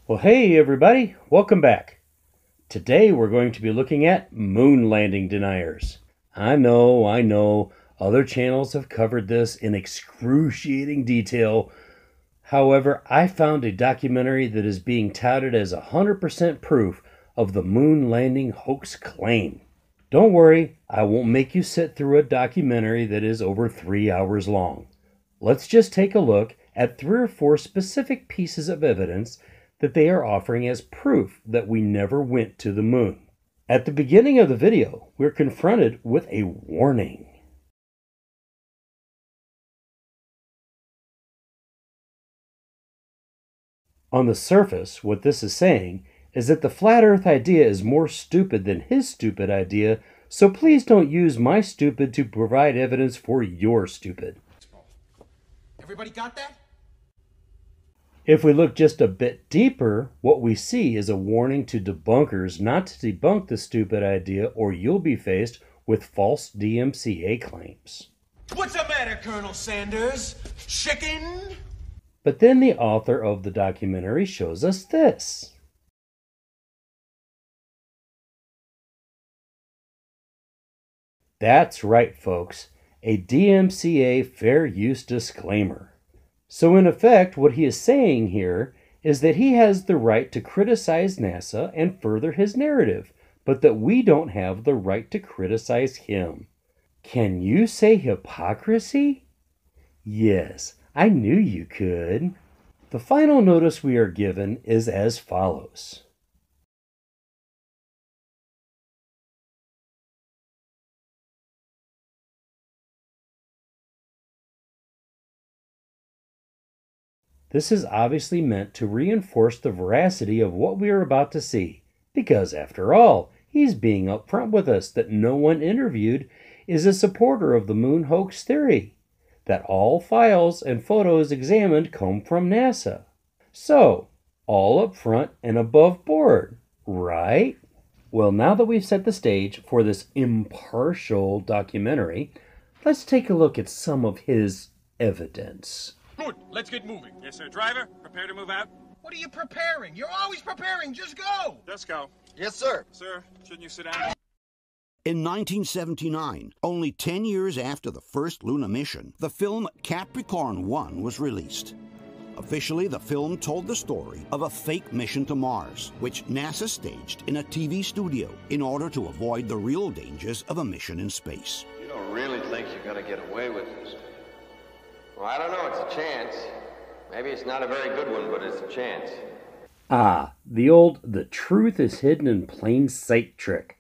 Well, hey everybody, welcome back. Today we're going to be looking at moon landing deniers. I know, other channels have covered this in excruciating detail. However, I found a documentary that is being touted as 100% proof of the moon landing hoax claim. Don't worry, I won't make you sit through a documentary that is over 3 hours long. Let's just take a look at 3 or 4 specific pieces of evidence that they are offering as proof that we never went to the moon. At the beginning of the video, we're confronted with a warning. On the surface, what this is saying is that the flat earth idea is more stupid than his stupid idea, so please don't use my stupid to provide evidence for your stupid. Everybody got that? If we look just a bit deeper, what we see is a warning to debunkers not to debunk the stupid idea or you'll be faced with false DMCA claims. What's the matter, Colonel Sanders? Chicken? But then the author of the documentary shows us this. That's right, folks. A DMCA fair use disclaimer. So in effect, what he is saying here is that he has the right to criticize NASA and further his narrative, but that we don't have the right to criticize him. Can you say hypocrisy? Yes, I knew you could. The final notice we are given is as follows. This is obviously meant to reinforce the veracity of what we are about to see, because after all, he's being upfront with us that no one interviewed is a supporter of the moon hoax theory, that all files and photos examined come from NASA. So, all upfront and above board, right? Well, now that we've set the stage for this impartial documentary, let's take a look at some of his evidence. Good, let's get moving. Yes, sir. Driver, prepare to move out. What are you preparing? You're always preparing. Just go. Just go. Yes, sir. Sir, shouldn't you sit down? In 1979, only 10 years after the first lunar mission, the film Capricorn 1 was released. Officially, the film told the story of a fake mission to Mars, which NASA staged in a TV studio in order to avoid the real dangers of a mission in space. You don't really think you're going to get away with this? Well, I don't know. It's a chance. Maybe it's not a very good one, but it's a chance. Ah, the truth is hidden in plain sight trick.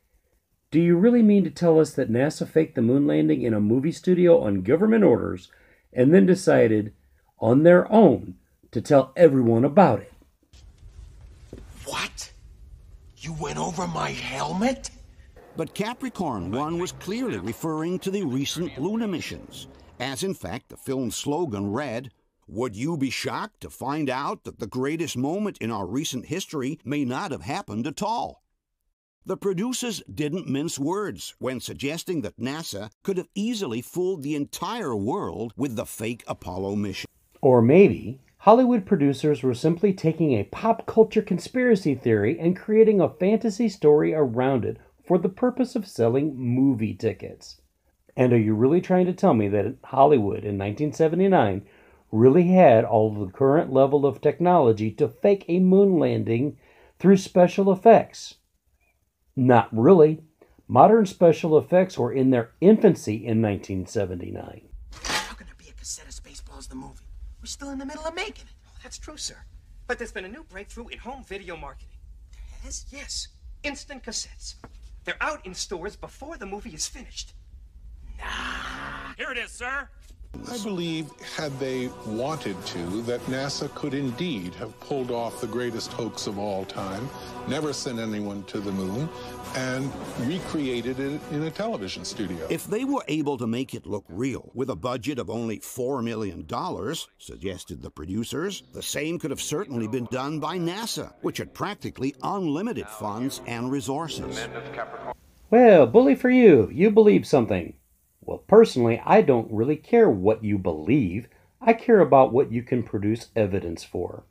Do you really mean to tell us that NASA faked the moon landing in a movie studio on government orders and then decided, on their own, to tell everyone about it? What? You went over my helmet? But Capricorn 1 was clearly referring to the recent lunar missions, as in fact the film's slogan read, "Would you be shocked to find out that the greatest moment in our recent history may not have happened at all?" The producers didn't mince words when suggesting that NASA could have easily fooled the entire world with the fake Apollo mission. Or maybe Hollywood producers were simply taking a pop culture conspiracy theory and creating a fantasy story around it for the purpose of selling movie tickets. And are you really trying to tell me that Hollywood in 1979 really had all of the current level of technology to fake a moon landing through special effects? Not really. Modern special effects were in their infancy in 1979. How can there be a cassette of Spaceballs the movie? We're still in the middle of making it. Oh, that's true, sir. But there's been a new breakthrough in home video marketing. There is? Yes, instant cassettes. They're out in stores before the movie is finished. Here it is, sir. I believe, had they wanted to, that NASA could indeed have pulled off the greatest hoax of all time, never sent anyone to the moon, and recreated it in a television studio. If they were able to make it look real with a budget of only $4 million, suggested the producers, the same could have certainly been done by NASA, which had practically unlimited funds and resources. Well, bully for you. You believe something. Well, personally, I don't really care what you believe. I care about what you can produce evidence for.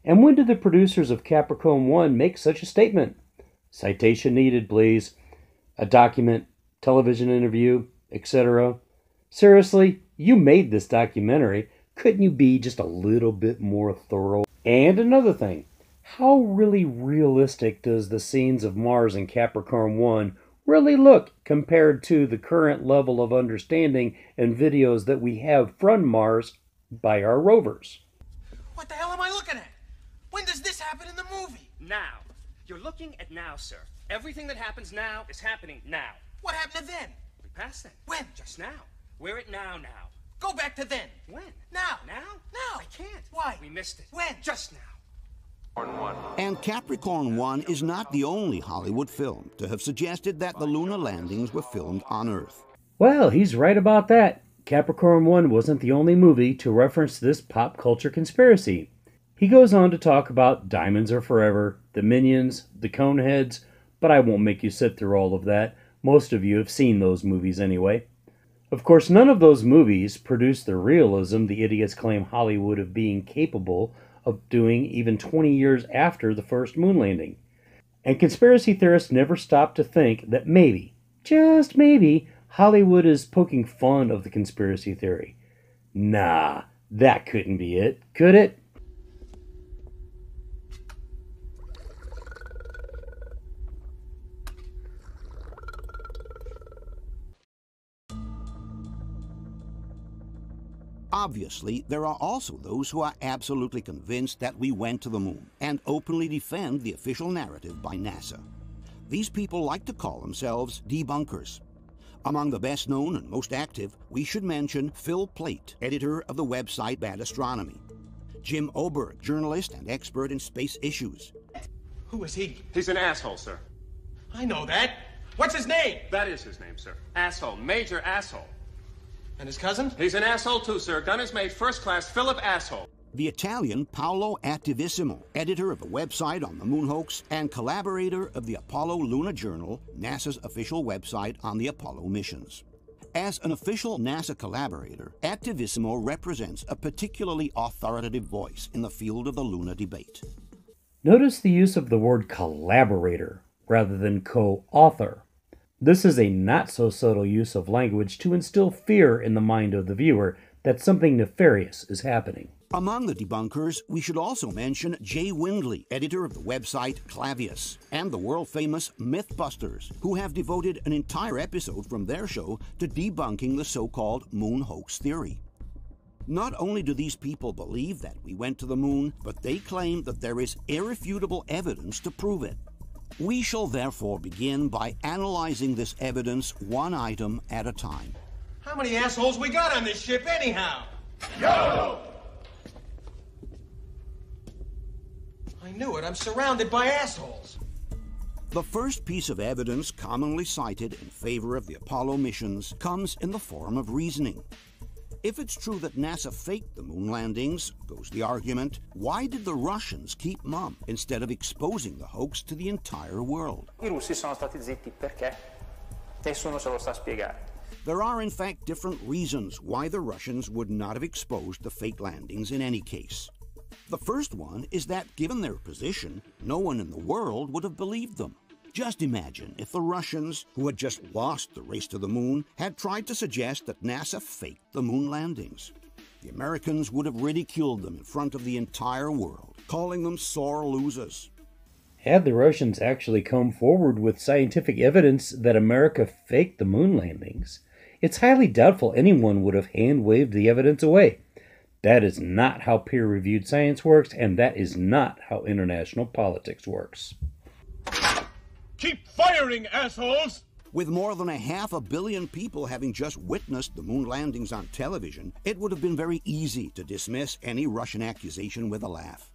And when did the producers of Capricorn 1 make such a statement? Citation needed, please. A document, television interview, etc. Seriously, you made this documentary. Couldn't you be just a little bit more thorough? And another thing, how really realistic does the scenes of Mars in Capricorn 1 really look compared to the current level of understanding and videos that we have from Mars by our rovers? What the hell am I looking at? When does this happen in the movie? Now. You're looking at now, sir. Everything that happens now is happening now. What happened to then? We passed then. When? Just now. We're at now. Go back to then. When? Now. Now? Now. I can't. Why? We missed it. When? Just now. And Capricorn 1 is not the only Hollywood film to have suggested that the lunar landings were filmed on Earth. Well, he's right about that. Capricorn 1 wasn't the only movie to reference this pop culture conspiracy. He goes on to talk about Diamonds Are Forever, The Minions, The Coneheads, but I won't make you sit through all of that. Most of you have seen those movies anyway. Of course, none of those movies produce the realism the idiots claim Hollywood of being capable of doing even 20 years after the first moon landing. And conspiracy theorists never stop to think that maybe, just maybe, Hollywood is poking fun of the conspiracy theory. Nah, that couldn't be it, could it? Obviously, there are also those who are absolutely convinced that we went to the moon and openly defend the official narrative by NASA. These people like to call themselves debunkers. Among the best known and most active, we should mention Phil Plait, editor of the website Bad Astronomy; Jim Oberg, journalist and expert in space issues; Who is he? He's an asshole, sir. I know that. What's his name? That is his name, sir. Asshole. Major asshole. And his cousin? He's an asshole too, sir. Gun is made first class Philip Asshole. the Italian Paolo Attivissimo, editor of the website on the moon hoax and collaborator of the Apollo Lunar Journal, NASA's official website on the Apollo missions. As an official NASA collaborator, Attivissimo represents a particularly authoritative voice in the field of the lunar debate. Notice the use of the word collaborator rather than co-author. This is a not-so-subtle use of language to instill fear in the mind of the viewer that something nefarious is happening. Among the debunkers, we should also mention Jay Windley, editor of the website Clavius, and the world-famous Mythbusters, who have devoted an entire episode from their show to debunking the so-called moon hoax theory. Not only do these people believe that we went to the moon, but they claim that there is irrefutable evidence to prove it. We shall therefore begin by analyzing this evidence one item at a time. How many assholes we got on this ship anyhow? Yo! I knew it. I'm surrounded by assholes. The first piece of evidence commonly cited in favor of the Apollo missions comes in the form of reasoning. If it's true that NASA faked the moon landings, goes the argument, why did the Russians keep mum instead of exposing the hoax to the entire world? I russi sono stati zitti perché? Nessuno se lo sa spiegare. There are in fact different reasons why the Russians would not have exposed the fake landings in any case. The first one is that, given their position, no one in the world would have believed them. Just imagine if the Russians, who had just lost the race to the moon, had tried to suggest that NASA faked the moon landings. The Americans would have ridiculed them in front of the entire world, calling them sore losers. Had the Russians actually come forward with scientific evidence that America faked the moon landings, it's highly doubtful anyone would have hand-waved the evidence away. That is not how peer-reviewed science works, and that is not how international politics works. Keep firing, assholes! With more than 500 million people having just witnessed the moon landings on television, it would have been very easy to dismiss any Russian accusation with a laugh.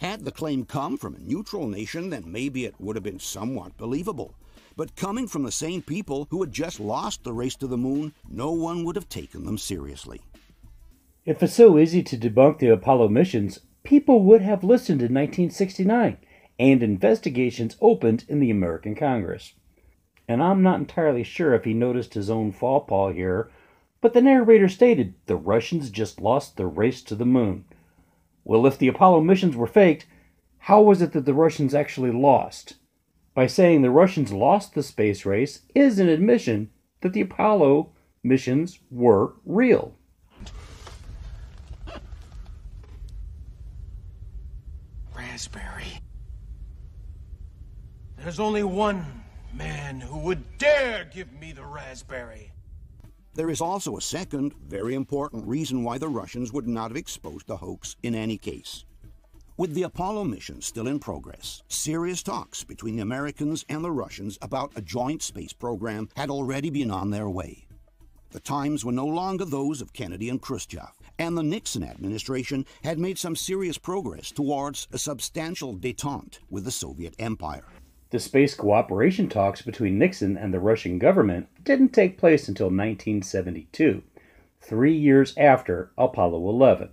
Had the claim come from a neutral nation, then maybe it would have been somewhat believable. But coming from the same people who had just lost the race to the moon, no one would have taken them seriously. If it's so easy to debunk the Apollo missions, people would have listened in 1969, and investigations opened in the American Congress. And I'm not entirely sure if he noticed his own faux pas here, but the narrator stated the Russians just lost the race to the moon. Well, if the Apollo missions were faked, how was it that the Russians actually lost? By saying the Russians lost the space race is an admission that the Apollo missions were real. Raspberry. There's only one man who would dare give me the raspberry. There is also a second, very important reason why the Russians would not have exposed the hoax in any case. With the Apollo mission still in progress, serious talks between the Americans and the Russians about a joint space program had already been on their way. The times were no longer those of Kennedy and Khrushchev, and the Nixon administration had made some serious progress towards a substantial détente with the Soviet Empire. The space cooperation talks between Nixon and the Russian government didn't take place until 1972, 3 years after Apollo 11.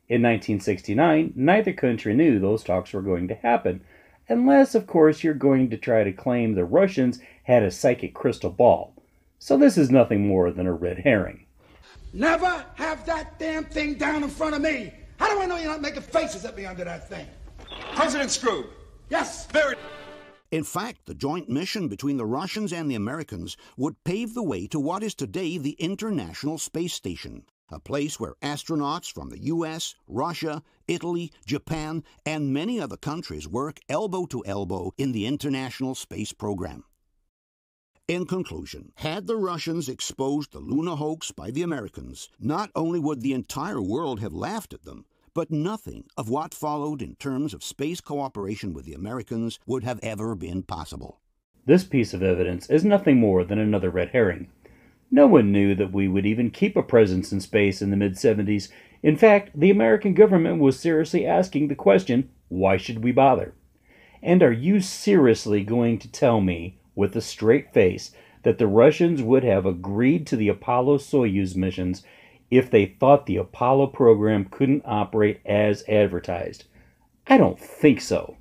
In 1969, neither country knew those talks were going to happen, unless, of course, you're going to try to claim the Russians had a psychic crystal ball. So this is nothing more than a red herring. Never have that damn thing down in front of me. How do I know you're not making faces at me under that thing? President Scrooge. Yes. Very. In fact, the joint mission between the Russians and the Americans would pave the way to what is today the International Space Station, a place where astronauts from the US, Russia, Italy, Japan, and many other countries work elbow to elbow in the international space program. In conclusion, had the Russians exposed the Luna hoax by the Americans, not only would the entire world have laughed at them, but nothing of what followed in terms of space cooperation with the Americans would have ever been possible. This piece of evidence is nothing more than another red herring. No one knew that we would even keep a presence in space in the mid-70s. In fact, the American government was seriously asking the question, why should we bother? And are you seriously going to tell me, with a straight face, that the Russians would have agreed to the Apollo-Soyuz missions if they thought the Apollo program couldn't operate as advertised? I don't think so.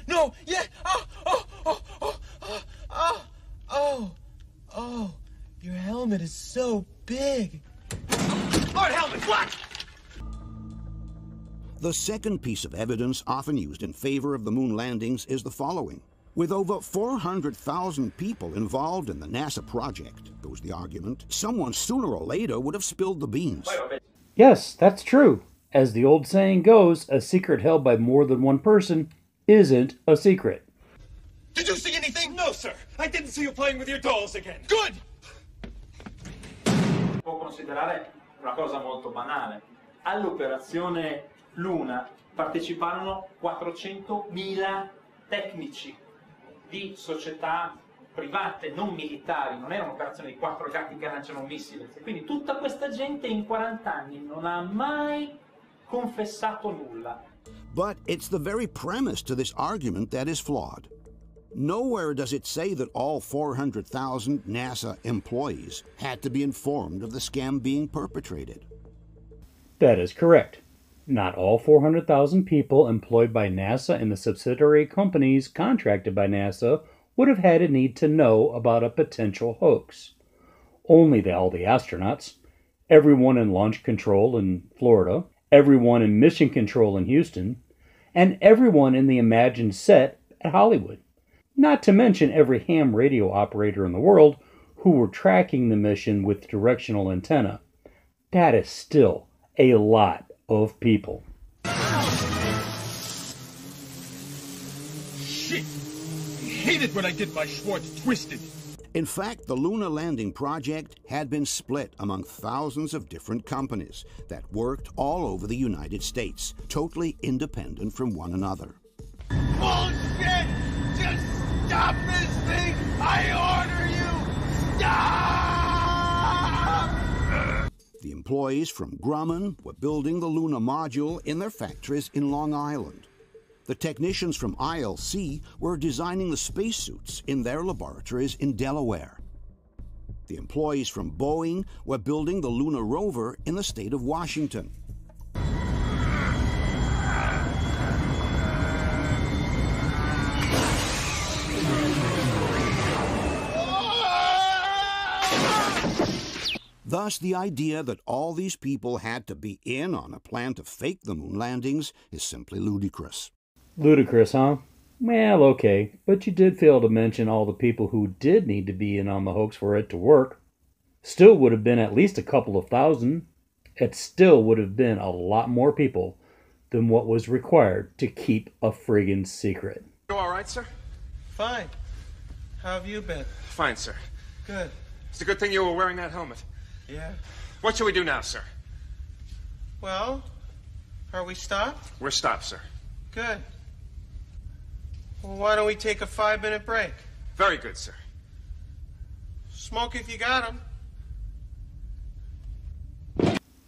No, yeah, oh, your helmet is so big. Lord helmet, what? The second piece of evidence often used in favor of the moon landings is the following. With over 400,000 people involved in the NASA project, goes the argument, someone sooner or later would have spilled the beans. Yes, that's true. As the old saying goes, a secret held by more than one person isn't a secret. Did you see anything? No, sir. I didn't see you playing with your dolls again. Good! Può considerare una cosa molto banale. All'operazione Luna parteciparono 400.000 tecnici di società private, non militari, non era un'operazione di 4 gatti che lanciano un missile. Quindi tutta questa gente in 40 anni non ha mai confessato nulla. But it's the very premise to this argument that is flawed. Nowhere does it say that all 400,000 NASA employees had to be informed of the scam being perpetrated. That is correct. Not all 400,000 people employed by NASA and the subsidiary companies contracted by NASA would have had a need to know about a potential hoax. Only all the astronauts, everyone in launch control in Florida, everyone in mission control in Houston, and everyone in the imagined set at Hollywood. Not to mention every ham radio operator in the world who were tracking the mission with directional antenna. That is still a lot of people. Shit! I hate it when I get my Schwartz twisted. In fact, the lunar landing project had been split among thousands of different companies that worked all over the United States, totally independent from one another. Bullshit! Just stop this thing! I order you! Stop! The employees from Grumman were building the lunar module in their factories in Long Island. The technicians from ILC were designing the spacesuits in their laboratories in Delaware. The employees from Boeing were building the lunar rover in the state of Washington. Thus, the idea that all these people had to be in on a plan to fake the moon landings is simply ludicrous. Ludicrous, huh? Well, okay, but you did fail to mention all the people who did need to be in on the hoax for it to work. Still would have been at least a couple of thousand. It still would have been a lot more people than what was required to keep a friggin' secret. You all right, sir? Fine. How have you been? Fine, sir. Good. It's a good thing you were wearing that helmet. Yeah. What shall we do now, sir? Well, are we stopped? We're stopped, sir. Good. Well, why don't we take a 5-minute break? Very good, sir. Smoke if you got 'em.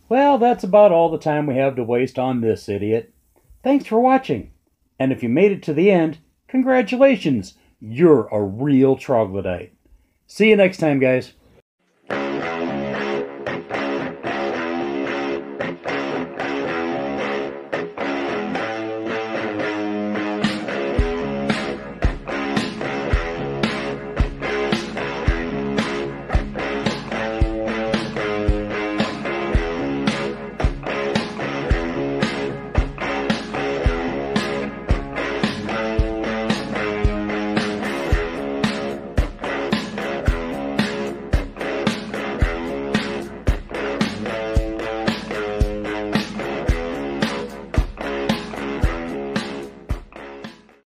Well, that's about all the time we have to waste on this idiot. Thanks for watching. And if you made it to the end, congratulations, you're a real troglodyte. See you next time, guys.